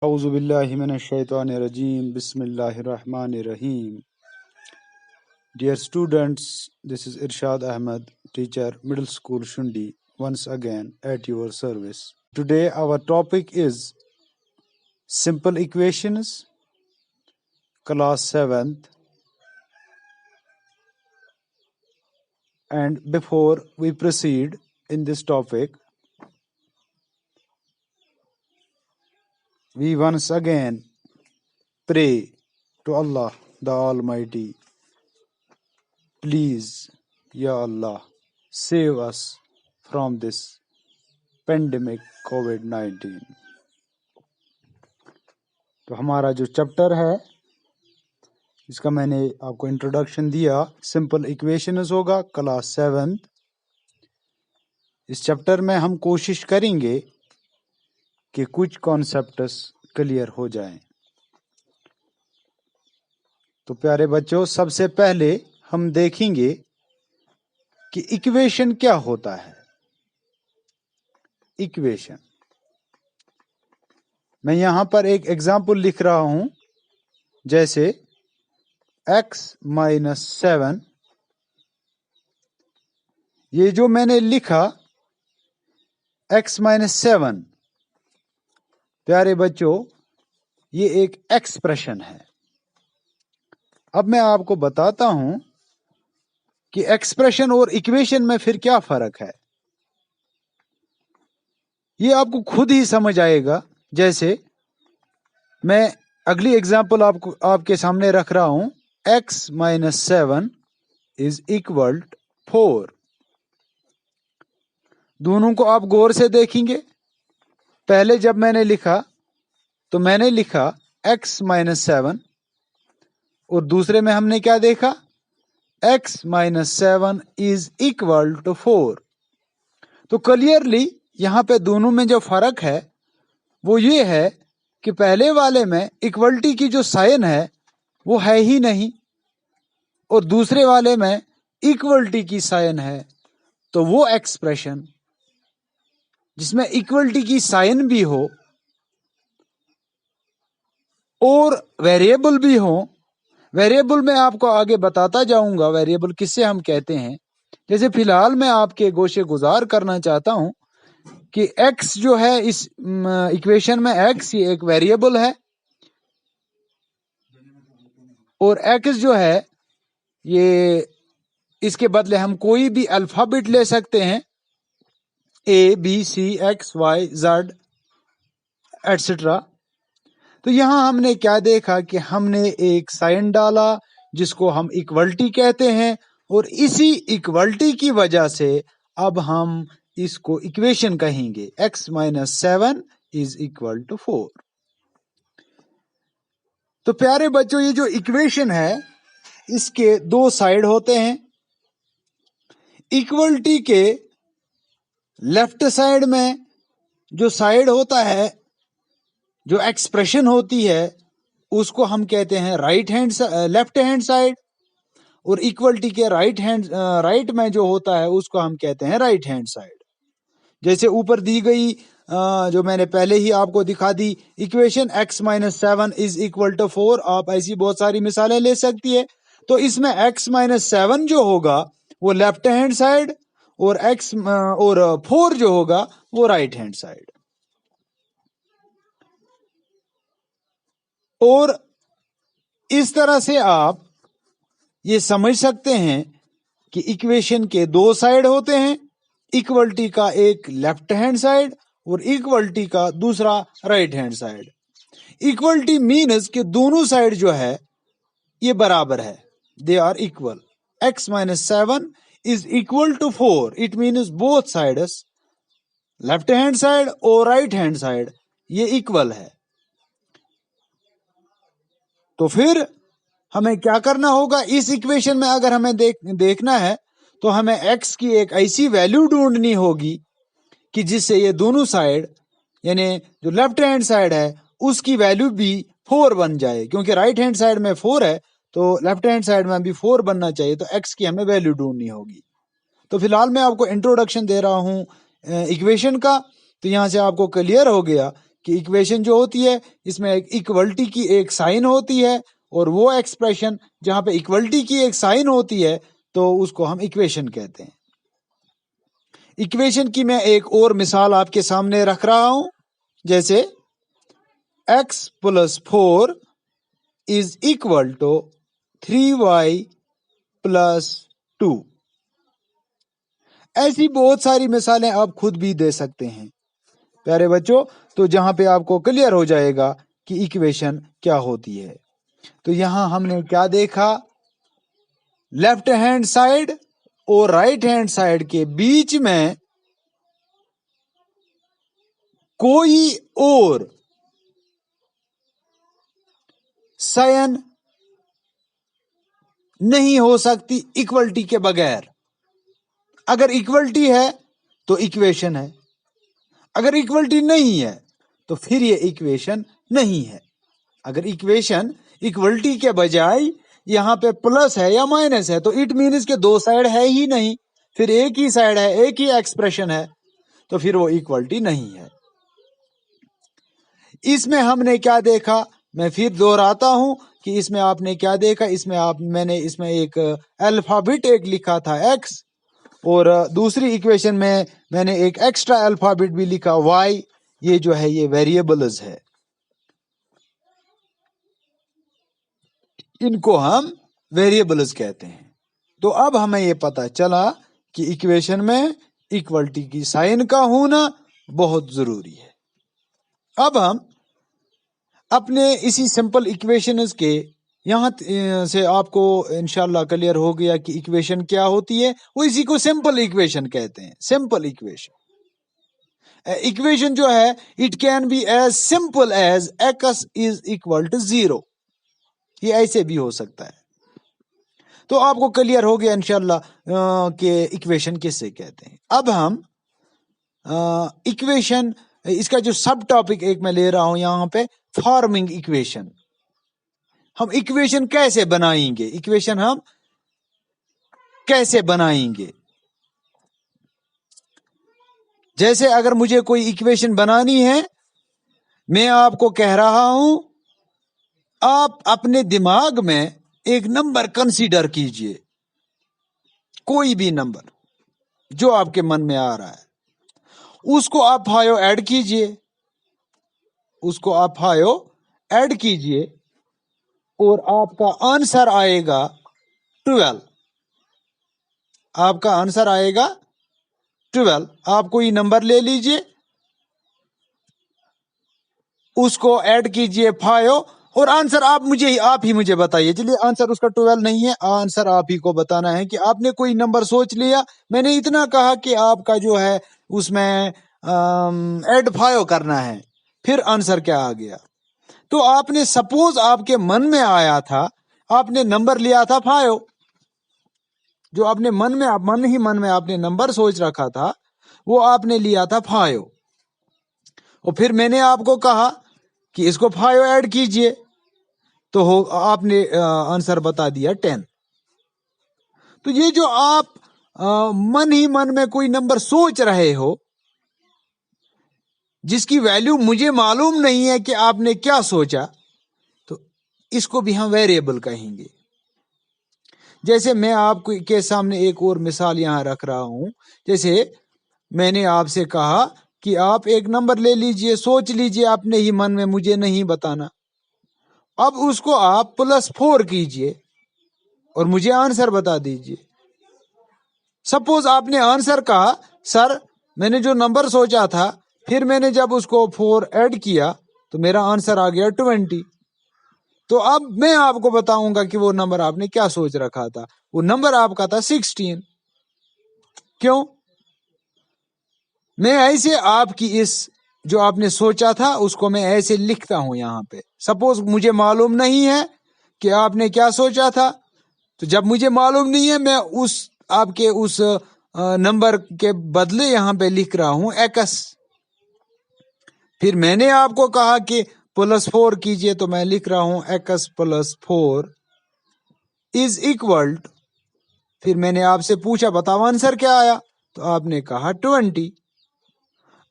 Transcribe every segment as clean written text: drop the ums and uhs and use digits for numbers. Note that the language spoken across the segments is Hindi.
औज़ु बिल्लाहि मिनश शैतानिर रजीम बिस्मिल्लाहिर रहमानिर रहीम. Dear students, this is Irshad Ahmed, teacher, Middle School Shundi, once again at your service. Today our topic is simple equations, class 7th. And before we proceed in this topic, we once again pray to Allah the Almighty. Please, Ya Allah, save us from this pandemic COVID-19. तो हमारा जो चैप्टर है इसका मैंने आपको इंट्रोडक्शन दिया, सिंपल इक्वेशंस होगा, क्लास 7th. इस चैप्टर में हम कोशिश करेंगे कि कुछ कॉन्सेप्ट्स क्लियर हो जाएं. तो प्यारे बच्चों, सबसे पहले हम देखेंगे कि इक्वेशन क्या होता है. इक्वेशन, मैं यहां पर एक एग्जांपल लिख रहा हूं, जैसे x-7. ये जो मैंने लिखा x-7, प्यारे बच्चों, ये एक एक्सप्रेशन है. अब मैं आपको बताता हूं कि एक्सप्रेशन और इक्वेशन में फिर क्या फर्क है. ये आपको खुद ही समझ आएगा. जैसे मैं अगली एग्जांपल आपके सामने रख रहा हूं, x-7 इज इक्वल 4. दोनों को आप गौर से देखेंगे. पहले जब मैंने लिखा तो मैंने लिखा x-7 और दूसरे में हमने क्या देखा, x-7 इज इक्वल टू 4. तो क्लियरली यहां पे दोनों में जो फर्क है वो ये है कि पहले वाले में इक्वलिटी की जो साइन है वो है ही नहीं और दूसरे वाले में इक्वलिटी की साइन है. तो वो एक्सप्रेशन जिसमें इक्वलिटी की साइन भी हो और वेरिएबल भी हो, वेरिएबल में आपको आगे बताता जाऊंगा वेरिएबल किससे हम कहते हैं. जैसे फिलहाल मैं आपके गोशे गुजार करना चाहता हूं कि x जो है इस इक्वेशन में x ये एक वेरिएबल है और x जो है ये इसके बदले हम कोई भी अल्फाबेट ले सकते हैं, A, B, C, X, Y, Z etcetera. तो यहां हमने क्या देखा कि हमने एक साइन डाला जिसको हम इक्वलिटी कहते हैं और इसी इक्वलिटी की वजह से अब हम इसको इक्वेशन कहेंगे. x-7 is equal to 4. तो प्यारे बच्चों, ये जो इक्वेशन है इसके दो साइड होते हैं. इक्वलिटी के लेफ्ट साइड में जो साइड होता है, जो एक्सप्रेशन होती है, उसको हम कहते हैं लेफ्ट हैंड साइड और इक्वलिटी के राइट में जो होता है उसको हम कहते हैं राइट हैंड साइड. जैसे ऊपर दी गई जो मैंने पहले ही आपको दिखा दी equation x-7 is equal to 4. आप ऐसी बहुत सारी मिसालें ले सकती है. तो इसमें x-7 जो होगा वो लेफ्ट हैंड साइड और 4 जो होगा वो राइट हैंड साइड. और इस तरह से आप ये समझ सकते हैं कि इक्वेशन के दो साइड होते हैं, इक्वलिटी का एक लेफ्ट हैंड साइड और इक्वलिटी का दूसरा right hand side. Equality means कि दोनों साइड जो है ये बराबर है, they are equal. x-7 is equal to 4. It means both sides, left hand side और राइट हैंड साइड, ये इक्वल है. तो फिर हमें क्या करना होगा, इस इक्वेशन में अगर हमें देखना है तो हमें x की एक ऐसी वैल्यू ढूंढनी होगी कि जिससे ये दोनों साइड यानी जो लेफ्ट हैंड साइड है उसकी वैल्यू भी 4 बन जाए. क्योंकि राइट हैंड साइड में 4 है तो लेफ्ट हैंड साइड में भी 4 बनना चाहिए. तो x की हमें वैल्यू ढूंढनी होगी. तो फिलहाल मैं आपको इंट्रोडक्शन दे रहा हूं इक्वेशन का. तो यहां से आपको क्लियर हो गया कि इक्वेशन जो होती है इसमें एक इक्वलिटी की एक साइन होती है, और वो एक्सप्रेशन जहां पे इक्वलिटी की एक साइन होती है तो उसको हम इक्वेशन कहते हैं। इक्वेशन की मैं एक और मिसाल आपके सामने रख रहा हूं, जैसे x + 4 is equal to 3y + 2। ऐसी बहुत सारी मिसालें आप खुद भी दे सकते हैं प्यारे बच्चों, तो जहां पे आपको क्लियर हो जाएगा कि इक्वेशन क्या होती है। तो यहां हमने क्या देखा, लेफ्ट हैंड साइड और राइट हैंड साइड के बीच में कोई और साइन नहीं हो सकती इक्वलिटी के बगैर। अगर इक्वलिटी है तो इक्वेशन है, अगर इक्वलिटी नहीं है तो फिर ये इक्वेशन नहीं है। अगर इक्वेशन इक्वलिटी के बजाय यहाँ पे प्लस है या माइनस है तो इट मीन्स के दो साइड है ही नहीं, फिर एक ही साइड है, एक ही एक्सप्रेशन है, तो फिर वो इक्वलिटी नहीं है। इसमें हमने क्या देखा, मैं फिर दोहराता हूं कि इसमें आपने क्या देखा, मैंने इसमें एक अल्फाबेट एक लिखा था x, और दूसरी इक्वेशन में मैंने एक एक्स्ट्रा अल्फाबेट भी लिखा y। ये जो है ये वेरिएबल्स है, इनको हम वेरिएबल्स कहते हैं। तो अब हमें ये पता चला कि इक्वेशन में इक्वलिटी की साइन का होना बहुत जरूरी है। अब हम अपने इसी सिंपल इक्वेशंस के यहां से आपको इंशाल्लाह क्लियर हो गया कि इक्वेशन क्या होती है, वो इसी को सिंपल इक्वेशन कहते हैं। सिंपल इक्वेशन जो है it can be as simple as x is equal to 0, ये ऐसे भी हो सकता है। तो आपको क्लियर हो गया इंशाल्लाह कि इक्वेशन किससे कहते हैं। अब हम इक्वेशन, इसका जो सब टॉपिक एक मैं ले रहा हूं यहां पे, फॉर्मिंग इक्वेशन। हम इक्वेशन कैसे बनाएंगे, इक्वेशन हम कैसे बनाएंगे। जैसे अगर मुझे कोई इक्वेशन बनानी है, मैं आपको कह रहा हूं आप अपने दिमाग में एक नंबर कंसीडर कीजिए, कोई भी नंबर जो आपके मन में आ रहा है, उसको आप फायो ऐड कीजिए, उसको आप फायो ऐड कीजिए और आपका आंसर आएगा 12। आपका आंसर आएगा 12। आप कोई नंबर ले लीजिए, उसको ऐड कीजिए 5 और आंसर आप ही मुझे बताइए। चलिए आंसर उसका 12 नहीं है, आंसर आप ही को बताना है कि आपने कोई नंबर सोच लिया। मैंने इतना कहा कि आपका जो है उसमें ऐड 5 करना है, फिर आंसर क्या आ गया। तो आपने सपोज आपके मन में आया था, आपने नंबर लिया था 5, जो आपने मन में आपने नंबर सोच रखा था वो आपने लिया था 5, और फिर मैंने आपको कहा कि इसको 5 ऐड कीजिए, तो आपने आंसर बता दिया 10। तो ये जो आप मन ही मन में कोई नंबर सोच रहे हो जिसकी वैल्यू मुझे मालूम नहीं है कि आपने क्या सोचा, तो इसको भी हम वेरिएबल कहेंगे। जैसे मैं आपको के सामने एक और मिसाल यहां रख रहा हूं, जैसे मैंने आपसे कहा कि आप एक नंबर ले लीजिए, सोच लीजिए अपने ही मन में, मुझे नहीं बताना। अब उसको आप +4 कीजिए और मुझे आंसर बता दीजिए। सपोज आपने आंसर कहा सर मैंने जो नंबर सोचा था, फिर मैंने जब उसको 4 ऐड किया तो मेरा आंसर आ गया 20। तो अब मैं आपको बताऊंगा कि वो नंबर आपने क्या सोच रखा था। वो नंबर आपका था 16। क्यों? मैं ऐसे आपकी इस जो आपने सोचा था उसको मैं ऐसे लिखता हूं यहां पे। सपोज मुझे मालूम नहीं है कि आपने क्या सोचा था, तो जब मुझे मालूम नहीं है मैं उस आपके उस नंबर के बदले यहां पे लिख रहा हूं x। फिर मैंने आपको कहा कि +4 कीजिए, तो मैं लिख रहा हूं x + 4 इज इक्वल। फिर मैंने आपसे पूछा बताओ आंसर क्या आया, तो आपने कहा 20।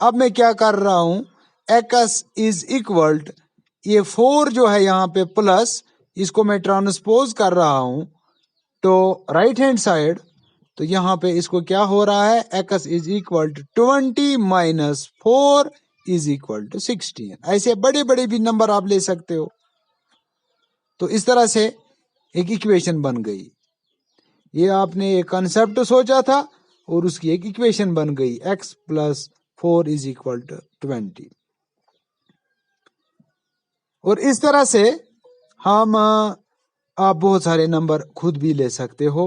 अब मैं क्या कर रहा हूं, एक्स इज इक्वल, ये 4 जो है यहाँ पे प्लस, इसको मैं ट्रांसपोज कर रहा हूं तो राइट हैंड साइड, तो यहाँ पे इसको क्या हो रहा है, x is equal to 20 minus 4 is equal to 16। ऐसे बड़े बड़े भी नंबर आप ले सकते हो। तो इस तरह से एक इक्वेशन बन गई। ये आपने एक कंसेप्ट सोचा था और उसकी एक इक्वेशन बन गई, x plus 4 is equal to 20। और इस तरह से हम आप बहुत सारे नंबर खुद भी ले सकते हो।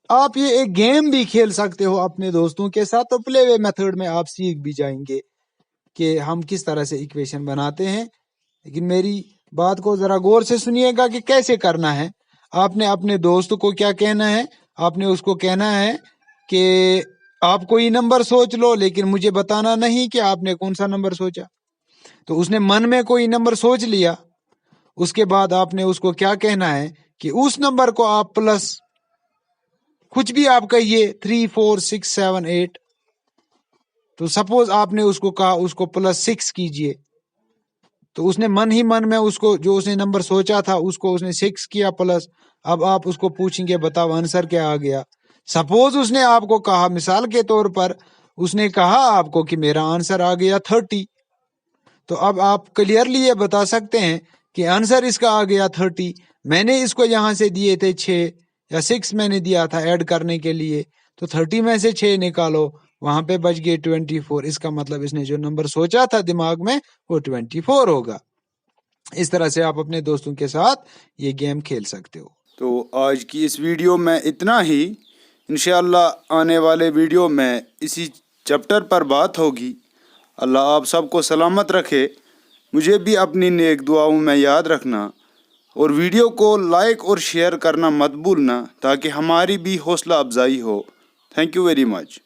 आप ये एक गेम भी खेल सकते हो अपने दोस्तों के साथ। तो प्ले वे मेथड में आप सीख भी जाएंगे कि हम किस तरह से इक्वेशन बनाते हैं। लेकिन मेरी बात को जरा गौर से सुनिएगा कि कैसे करना है। आपने अपने दोस्त को क्या कहना है, आपने उसको कहना है कि आप कोई नंबर सोच लो, लेकिन मुझे बताना नहीं कि आपने कौन सा नंबर सोचा। तो उसने मन में कोई नंबर सोच लिया, उसके बाद आपने उसको क्या कहना है कि उस नंबर को आप प्लस कुछ भी आप कहिए 3 4 6 7 8। तो सपोज आपने उसको कहा उसको प्लस 6 कीजिए, तो उसने मन ही मन में उसको जो उसने नंबर सोचा था उसको उसने 6 किया प्लस। अब आप उसको पूछेंगे बताओ आंसर क्या आ गया। सपोज उसने आपको कहा, मिसाल के तौर पर उसने कहा आपको कि मेरा आंसर आ गया 30। तो अब आप क्लियरली ये बता सकते हैं कि आंसर इसका आ गया 30। मैंने इसको यहाँ से दिए थे 6 या 6 मैंने दिया था ऐड करने के लिए, तो 30 में से 6 निकालो, वहां पे बच गए 24। इसका मतलब इसने जो नंबर सोचा था दिमाग में वो 24 होगा। इस तरह से आप अपने दोस्तों के साथ ये गेम खेल सकते हो। तो आज की इस वीडियो में इतना ही। इंशाअल्लाह आने वाले वीडियो में इसी चैप्टर पर बात होगी। अल्लाह आप सबको सलामत रखे। मुझे भी अपनी नेक दुआओं में याद रखना और वीडियो को लाइक और शेयर करना मत भूलना ताकि हमारी भी हौसला अफजाई हो। Thank you very much.